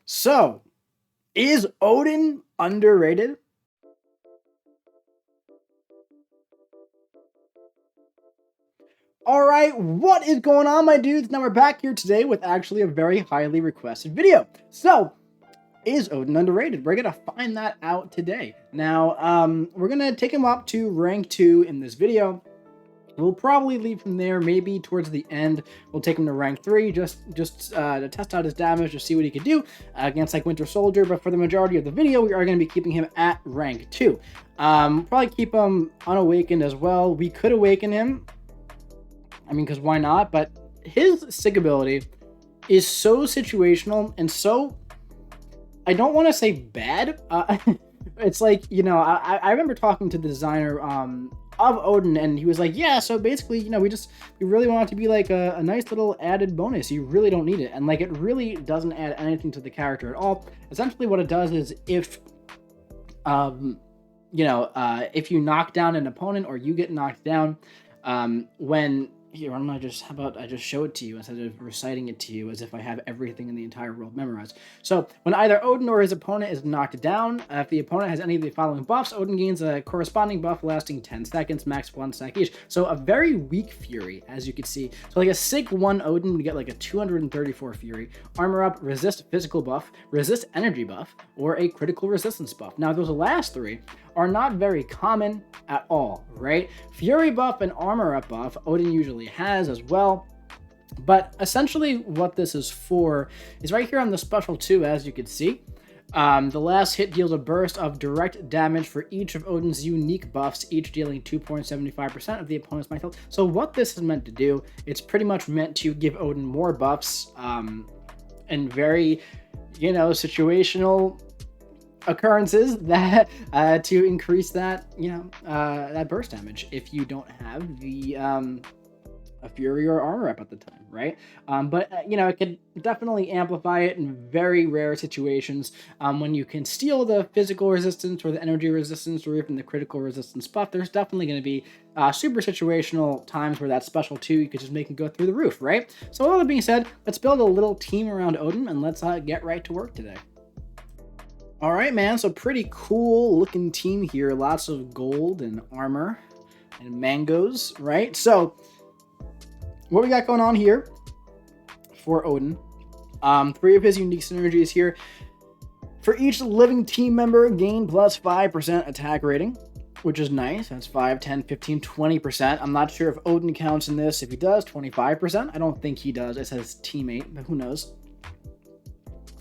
So, is Odin underrated? All right, what is going on, my dudes? Now we're back here today with actually a very highly requested video. So, is Odin underrated? We're gonna find that out today. Now, we're gonna take him up to rank 2 in this video. We'll probably leave from there, maybe towards the end. We'll take him to rank 3, just to test out his damage, to see what he could do against like Winter Soldier. But for the majority of the video, we are going to be keeping him at rank 2. Probably keep him unawakened as well. We could awaken him. I mean, because why not? But his sig ability is so situational and so, I don't want to say bad. It's like, you know, I remember talking to the designer of Odin, and he was like, yeah, so basically, you know, we really want it to be like a nice little added bonus. You really don't need it. And like, it really doesn't add anything to the character at all. Essentially what it does is if, if you knock down an opponent or you get knocked down, how about I just show it to you instead of reciting it to you as if I have everything in the entire world memorized. So when either Odin or his opponent is knocked down, if the opponent has any of the following buffs, Odin gains a corresponding buff lasting 10 seconds, max 1 sec each. So a very weak Fury, as you can see. So like a Sig 1 Odin would get like a 234 Fury, armor up, resist physical buff, resist energy buff, or a critical resistance buff. Now those last three are not very common at all, right? Fury buff and armor up buff, Odin usually has as well. But essentially what this is for is right here on the special 2, as you can see. The last hit deals a burst of direct damage for each of Odin's unique buffs, each dealing 2.75% of the opponent's max health. So what this is meant to do, it's pretty much meant to give Odin more buffs and very, situational occurrences that to increase that that burst damage if you don't have the a Fury or armor up at the time, right? But it can definitely amplify it in very rare situations when you can steal the physical resistance or the energy resistance or even the critical resistance buff. There's definitely going to be super situational times where that special 2 you could just make him go through the roof, right? So all that being said, let's build a little team around Odin and let's get right to work today. All right, man, so pretty cool looking team here. Lots of gold and armor and mangoes, right? So what we got going on here for Odin, 3 of his unique synergies here. For each living team member, gain plus 5% attack rating, which is nice. That's 5, 10, 15, 20%. I'm not sure if Odin counts in this. If he does, 25%. I don't think he does. It says teammate, but who knows?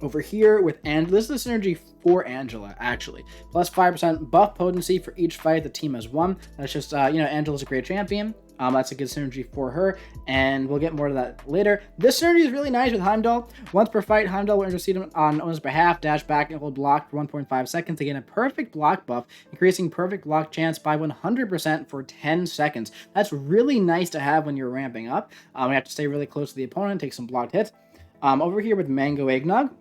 Over here with Angela, this is a synergy for Angela, actually. Plus 5% buff potency for each fight the team has won. That's just, Angela's a great champion. That's a good synergy for her, and we'll get more to that later. This synergy is really nice with Heimdall. Once per fight, Heimdall will intercede on Odin's behalf, dash back, and hold block for 1.5 seconds to gain a perfect block buff, increasing perfect block chance by 100% for 10 seconds. That's really nice to have when you're ramping up. We have to stay really close to the opponent, take some blocked hits. Over here with Mango Eggnog,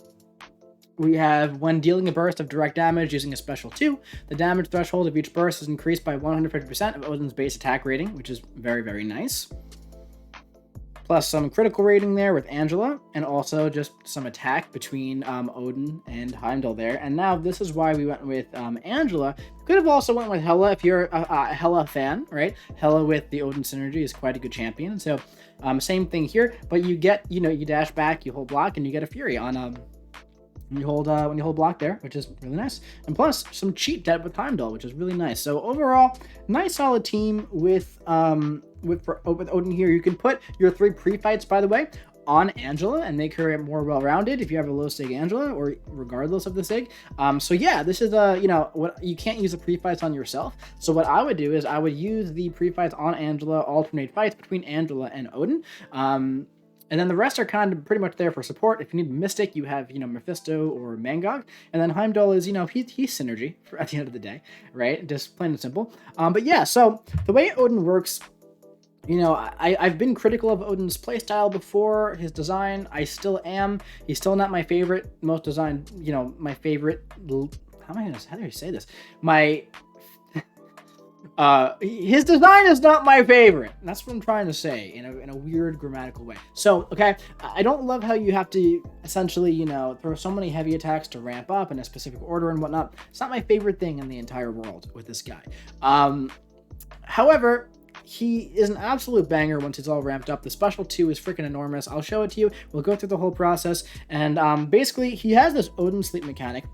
we have when dealing a burst of direct damage using a special 2, the damage threshold of each burst is increased by 150% of Odin's base attack rating, which is very, very nice. Plus some critical rating there with Angela, and also just some attack between Odin and Heimdall there. And now this is why we went with Angela. Could have also went with Hela if you're a Hela fan, right? Hela with the Odin synergy is quite a good champion. So same thing here, but you get, you dash back, you hold block, and you get a Fury on when you hold block there, which is really nice. And plus some cheat dead with Heimdall, which is really nice. So overall, nice solid team with Odin here. You can put your 3 pre-fights, by the way, on Angela and make her more well-rounded if you have a low sig Angela, or regardless of the sig. So yeah, this is what you can't use the pre-fights on yourself. So what I would do is I would use the pre-fights on Angela, alternate fights between Angela and Odin. And then the rest are kind of pretty much there for support. If you need Mystic, you have, Mephisto or Mangog. And then Heimdall is, he's synergy at the end of the day, right? Just plain and simple. But yeah, so the way Odin works, I've been critical of Odin's playstyle before, his design. I still am. He's still not my favorite, most designed, my favorite, how do you say this? His design is not my favorite. That's what I'm trying to say in a weird grammatical way. So, okay, I don't love how you have to essentially, you know, throw so many heavy attacks to ramp up in a specific order and whatnot. It's not my favorite thing in the entire world with this guy. However, he is an absolute banger once it's all ramped up. The special 2 is freaking enormous. I'll show it to you. We'll go through the whole process. And basically, he has this Odin sleep mechanic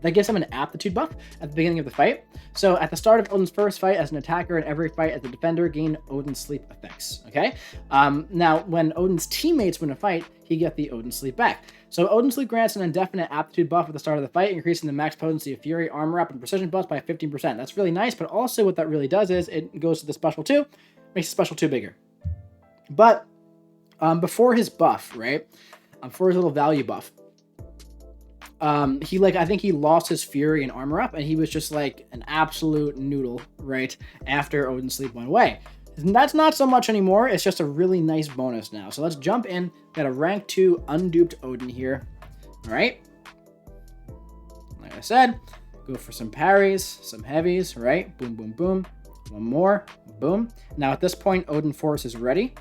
that gives him an aptitude buff at the beginning of the fight. So at the start of Odin's first fight as an attacker and every fight as a defender, gain Odin sleep effects, okay? Now, when Odin's teammates win a fight, he gets the Odin sleep back. So Odin sleep grants an indefinite aptitude buff at the start of the fight, increasing the max potency of Fury, Armor Up, and Precision buffs by 15%. That's really nice, but also what that really does is it goes to the special 2, makes the special 2 bigger. But before his buff, right, before his little value buff, I think he lost his Fury and Armor Up, and he was just like an absolute noodle, right, after Odin sleep went away. And that's not so much anymore. It's just a really nice bonus now. So let's jump in. Got a rank 2 unduped Odin here. All right. Like I said, go for some parries, some heavies, right? Boom, boom, boom. One more, boom. Now at this point, Odin Force is ready.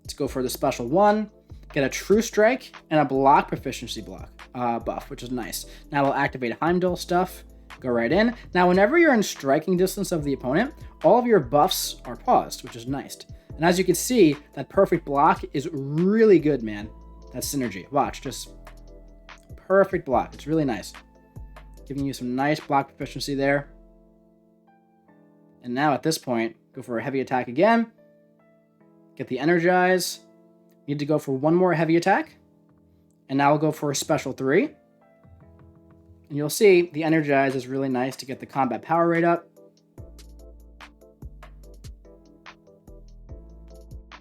Let's go for the special 1. Get a True Strike and a block proficiency buff, which is nice. Now we'll activate Heimdall stuff. Go right in. Now, whenever you're in striking distance of the opponent, all of your buffs are paused, which is nice. And as you can see, that perfect block is really good, man. That's synergy. Watch, just perfect block. It's really nice. Giving you some nice block proficiency there. And now at this point, go for a heavy attack again. Get the Energize. Need to go for one more heavy attack. And now we'll go for a special 3. And you'll see the Energize is really nice to get the combat power rate up.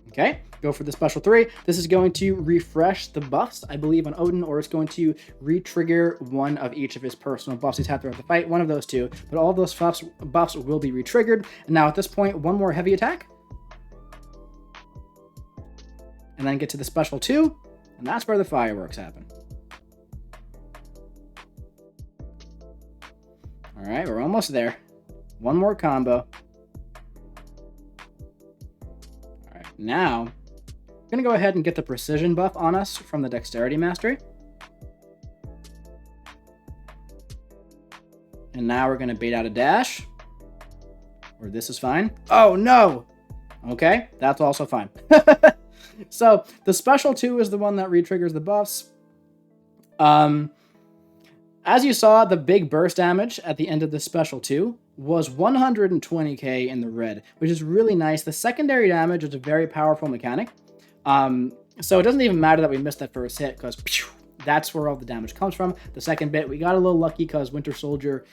Okay, go for the special 3. This is going to refresh the buffs, I believe, on Odin, or it's going to re-trigger one of each of his personal buffs he's had throughout the fight, one of those two. But all of those buffs will be re-triggered. And now at this point, one more heavy attack. And then get to the special 2, and that's where the fireworks happen. All right, we're almost there. One more combo. All right, now I'm gonna go ahead and get the precision buff on us from the dexterity mastery. And now we're gonna bait out a dash, or this is fine. Oh no! Okay, that's also fine. So the special 2 is the one that re-triggers the buffs. As you saw, the big burst damage at the end of the special 2 was 120k in the red, which is really nice. The secondary damage is a very powerful mechanic. So it doesn't even matter that we missed that first hit, because that's where all the damage comes from. The second bit, we got a little lucky because Winter Soldier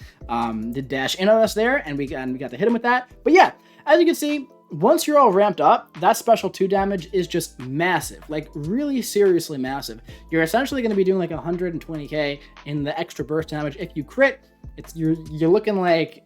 did dash in on us there, and we got to hit him with that. But yeah, as you can see, once you're all ramped up, that special 2 damage is just massive, like really seriously massive. You're essentially going to be doing like 120k in the extra burst damage. If you crit, you're looking like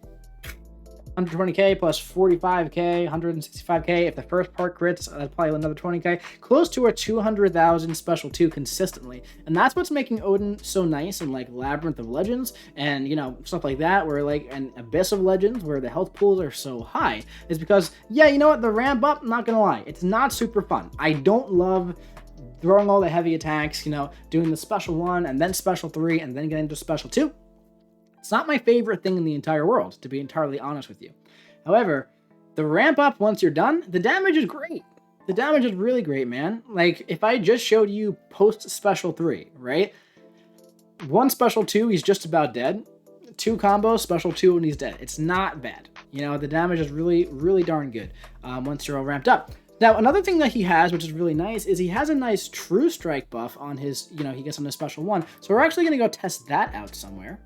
120k plus 45k, 165k. If the first part crits, that's probably another 20k. Close to a 200,000 special 2 consistently. And that's what's making Odin so nice in like Labyrinth of Legends and, you know, stuff like that, where like an Abyss of Legends, where the health pools are so high, is because, yeah, you know what, the ramp up, I'm not gonna lie, it's not super fun. I don't love throwing all the heavy attacks, you know, doing the special 1 and then special 3 and then getting to special 2. It's not my favorite thing in the entire world, to be entirely honest with you. However, the ramp up, once you're done, the damage is great. The damage is really great, man. Like, if I just showed you post special 3, right? 1 special 2, he's just about dead. 2 combos, special 2, and he's dead. It's not bad. You know, the damage is really, really darn good once you're all ramped up. Now, another thing that he has, which is really nice, is he has a nice True Strike buff on his, you know, he gets on his special 1. So we're actually going to go test that out somewhere.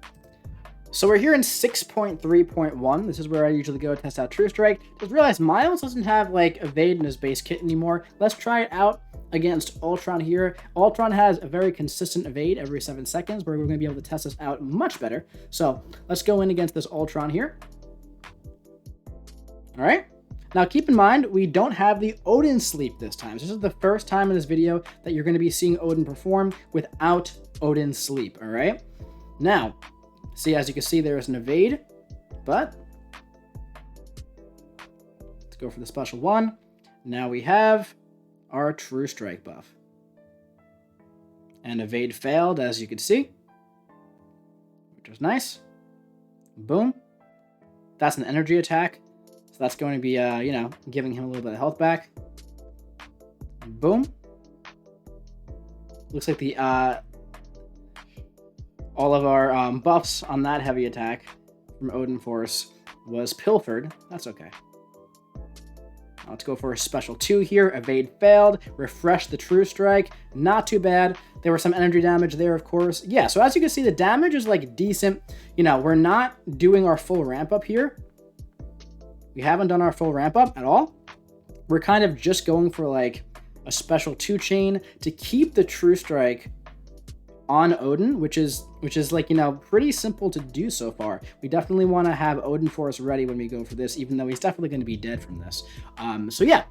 So we're here in 6.3.1. This is where I usually go test out True Strike. Just realized Miles doesn't have like evade in his base kit anymore. Let's try it out against Ultron here. Ultron has a very consistent evade every 7 seconds, where we're going to be able to test this out much better. So let's go in against this Ultron here. All right. Now keep in mind, we don't have the Odin sleep this time. So this is the first time in this video that you're going to be seeing Odin perform without Odin sleep. All right. Now, see, as you can see, there is an evade, but Let's go for the special 1. Now we have our True Strike buff. And evade failed, as you can see, which was nice. Boom. That's an energy attack. So that's going to be, you know, giving him a little bit of health back. Boom. Looks like the all of our buffs on that heavy attack from Odin Force was pilfered. That's okay. Let's go for a special 2 here. Evade failed. Refresh the True Strike. Not too bad. There was some energy damage there, of course. Yeah, so as you can see, the damage is like decent. You know, we're not doing our full ramp up here. We haven't done our full ramp up at all. We're kind of just going for like a special 2 chain to keep the True Strike on Odin, which is like, you know, pretty simple to do so far. We definitely want to have Odin Force ready when we go for this, even though he's definitely going to be dead from this. So yeah,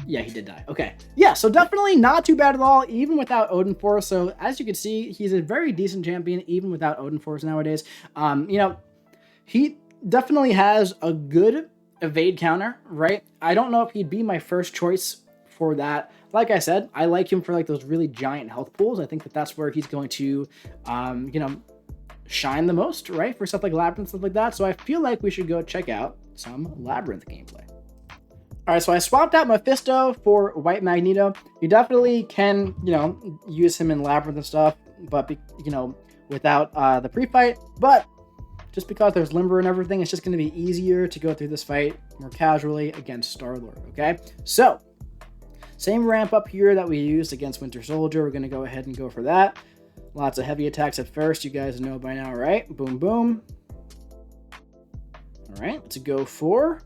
he did die. Okay, yeah, so definitely not too bad at all, even without Odin Force. So as you can see, he's a very decent champion, even without Odin Force nowadays. You know, he definitely has a good evade counter, right? I don't know if he'd be my first choice for that. Like I said, I like him for like those really giant health pools. I think that that's where he's going to, you know, shine the most, right? For stuff like Labyrinth, stuff like that. So I feel like we should go check out some Labyrinth gameplay. All right, so I swapped out Mephisto for White Magneto. You definitely can, you know, use him in Labyrinth and stuff, but, you know, without the pre-fight. But just because there's Limber and everything, it's just going to be easier to go through this fight more casually against Star-Lord, okay? So same ramp up here that we used against Winter Soldier. We're going to go ahead and go for that. Lots of heavy attacks at first. You guys know by now, right? Boom, boom. All right, let's go for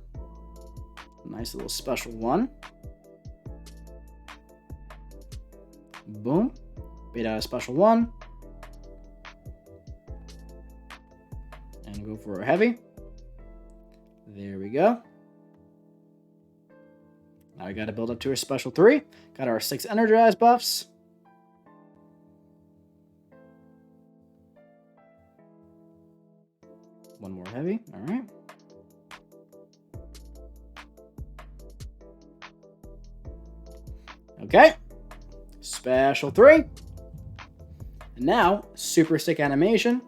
a nice little special 1. Boom. Bait out a special 1. And go for a heavy. There we go. Now we got to build up to our special 3. Got our 6 energized buffs. One more heavy. All right. Okay. Special 3. And now, super stick animation.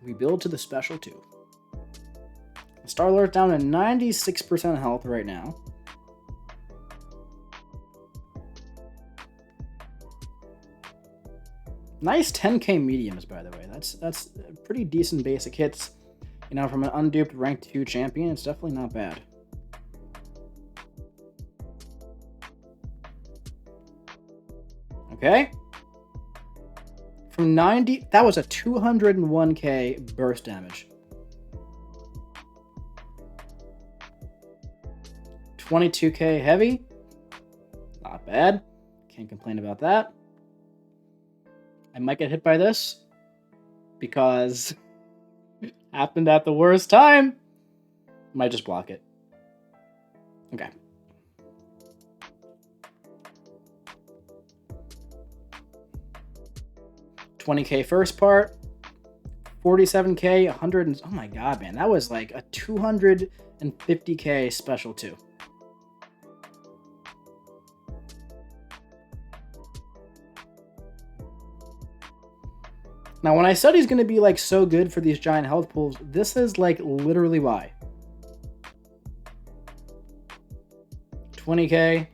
We build to the special 2. Star-Lord's down to 96% health right now. Nice 10k mediums, by the way. That's pretty decent basic hits. You know, from an unduped rank 2 champion, it's definitely not bad. Okay. From 90, that was a 201k burst damage. 22k heavy. Not bad. Can't complain about that. I might get hit by this because it happened at the worst time. Might just block it. Okay. $20k first part, 47k, 100. Oh my god, man, that was like a 250k special 2. Now, when I said he's going to be like so good for these giant health pools, this is like literally why. 20k,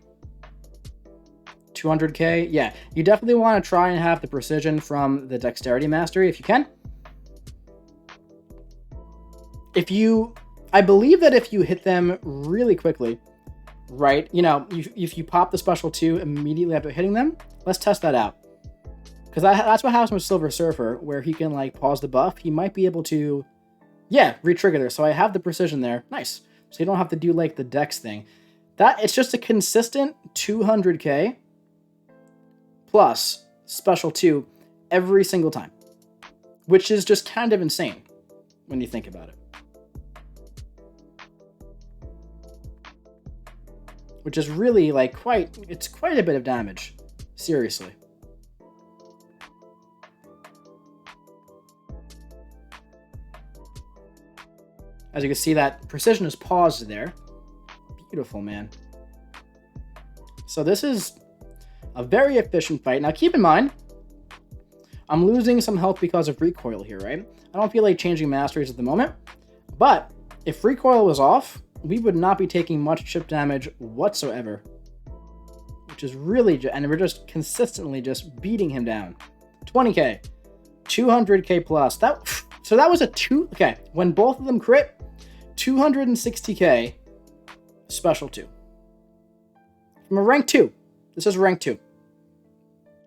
200k. Yeah, you definitely want to try and have the precision from the dexterity mastery if you can. I believe that if you hit them really quickly, right, you know, if you pop the special 2 immediately after hitting them, let's test that out. Because that's what happens with Silver Surfer, where he can like pause the buff. He might be able to, yeah, re-trigger there. So I have the precision there. Nice. So you don't have to do like the dex thing. It's just a consistent 200k plus special 2 every single time, which is just kind of insane when you think about it. Which is really like it's quite a bit of damage. Seriously. As you can see, that precision is paused there. Beautiful, man. So this is a very efficient fight. Now, keep in mind, I'm losing some health because of recoil here, right? I don't feel like changing masteries at the moment, but if recoil was off, we would not be taking much chip damage whatsoever, which is really, and we're just consistently just beating him down. 20k, 200k plus. So that was okay, when both of them crit, 260k, special 2. From a rank 2. This is rank 2.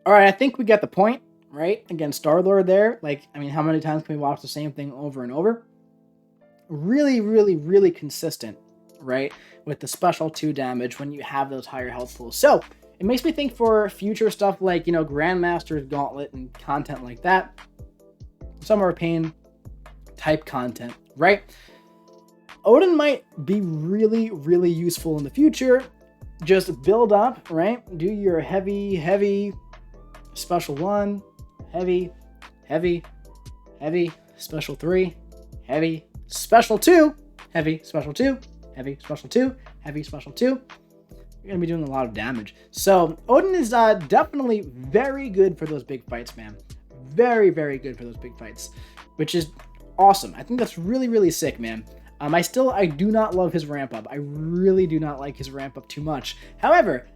All right, I think we get the point, right? Against Star-Lord there. Like, I mean, how many times can we watch the same thing over and over? Really, really, really consistent, right? With the special 2 damage when you have those higher health pools. So, it makes me think for future stuff like, you know, Grandmaster's Gauntlet and content like that. Summer of Pain type content, right? Odin might be really, really useful in the future. Just build up, right? Do your heavy, special 1, heavy, special 3, heavy, special 2, heavy, special 2, heavy, special 2, heavy, special 2. You're going to be doing a lot of damage. So Odin is definitely very good for those big fights, man. Very, very good for those big fights, which is awesome. I think that's really, really sick, man. I do not love his ramp up. I really do not like his ramp up too much. However,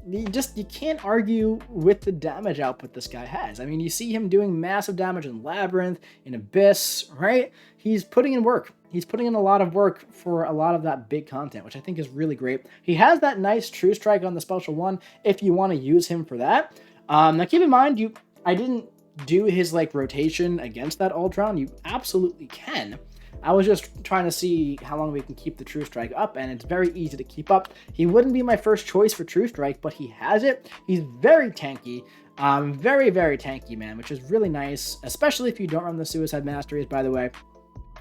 you can't argue with the damage output this guy has. I mean, you see him doing massive damage in Labyrinth, in Abyss, right? He's putting in work. He's putting in a lot of work for a lot of that big content, which I think is really great. He has that nice True Strike on the special 1 if you want to use him for that. Now keep in mind, I didn't do his like rotation against that Ultron. You absolutely can. I was just trying to see how long we can keep the True Strike up, and it's very easy to keep up. He wouldn't be my first choice for True Strike, but he has it. He's very tanky. Very, very tanky, man, which is really nice, especially if you don't run the Suicide Masteries, by the way.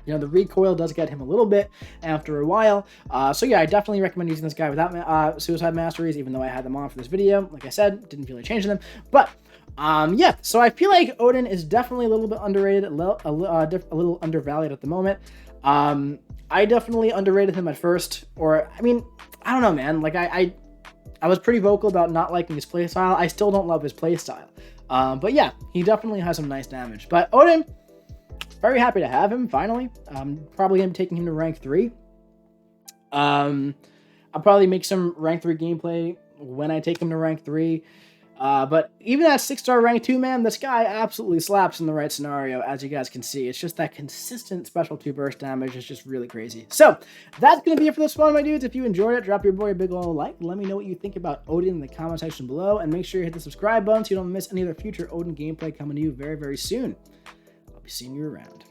You know, the recoil does get him a little bit after a while. So yeah, I definitely recommend using this guy without Suicide Masteries, even though I had them on for this video. Like I said, didn't feel like changing them. But yeah, so I feel like Odin is definitely a little bit underrated, a little undervalued at the moment. I definitely underrated him at first, or I mean, I don't know, man. Like I was pretty vocal about not liking his playstyle. I still don't love his playstyle. But yeah, he definitely has some nice damage. But Odin, very happy to have him finally. I'm probably gonna be taking him to rank 3. I'll probably make some rank 3 gameplay when I take him to rank 3. But even at 6-star rank 2, man, this guy absolutely slaps in the right scenario, as you guys can see. It's just that consistent special 2 burst damage is just really crazy. So, that's going to be it for this one, my dudes. If you enjoyed it, drop your boy a big ol' like. Let me know what you think about Odin in the comment section below, and make sure you hit the subscribe button so you don't miss any other future Odin gameplay coming to you very, very soon. I'll be seeing you around.